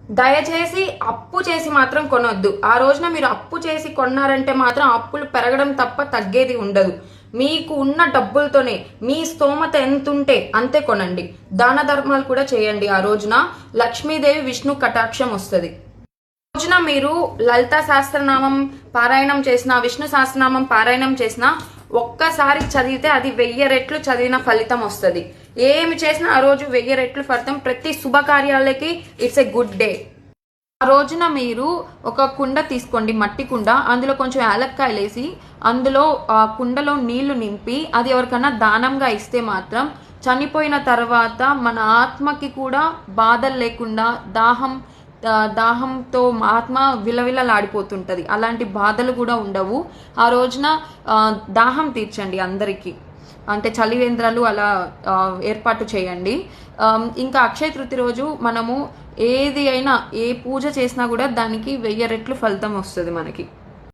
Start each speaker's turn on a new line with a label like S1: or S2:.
S1: దయచేసి అప్పు చేసి మాత్రం కొనొద్దు. ఆ రోజున మీరు అప్పు చేసి కొన్నారంటే మాత్రం అప్పులు పెరగడం తప్ప తగ్గేది ఉండదు. మీకు ఉన్న డబ్బులతోనే మీ స్తోమత ఎంతుంటే అంతే కొనండి. దాన ధర్మాలు కూడా చేయండి. ఆ రోజున లక్ష్మీదేవి విష్ణు కటాక్షం వస్తుంది. రోజున మీరు లలితా సహస్రనామం పారాయణం చేసిన, విష్ణు సహస్రనామం పారాయణం చేసిన ఒక్కసారి చదివితే అది 1000 రెట్లు చదివిన ఫలితం వస్తుంది. ఏమి చేసినా ఆ రోజు 1000 రెట్లు ఫలితం. ప్రతి శుభకార్యాలకి ఇట్స్ ఎ గుడ్ డే. ఆ రోజున మీరు ఒక కుండ తీసుకోండి, మట్టి కుండ. అందులో కొంచెం యాలక్కాయలు వేసి అందులో ఆ కుండలో నీళ్లు నింపి అది ఎవరికన్నా దానంగా ఇస్తే మాత్రం చనిపోయిన తర్వాత మన ఆత్మకి కూడా బాధలు లేకుండా దాహంతో ఆత్మ విలవిలలాడిపోతుంటది. అలాంటి బాధలు కూడా ఉండవు. ఆ రోజున దాహం తీర్చండి అందరికీ. అంటే చలివేంద్రాలు అలా ఏర్పాటు చేయండి. ఇంకా అక్షయ తృతీయ రోజు మనము ఏది అయినా ఏ పూజ చేసినా కూడా దానికి 1000 రెట్లు ఫలితం వస్తుంది మనకి.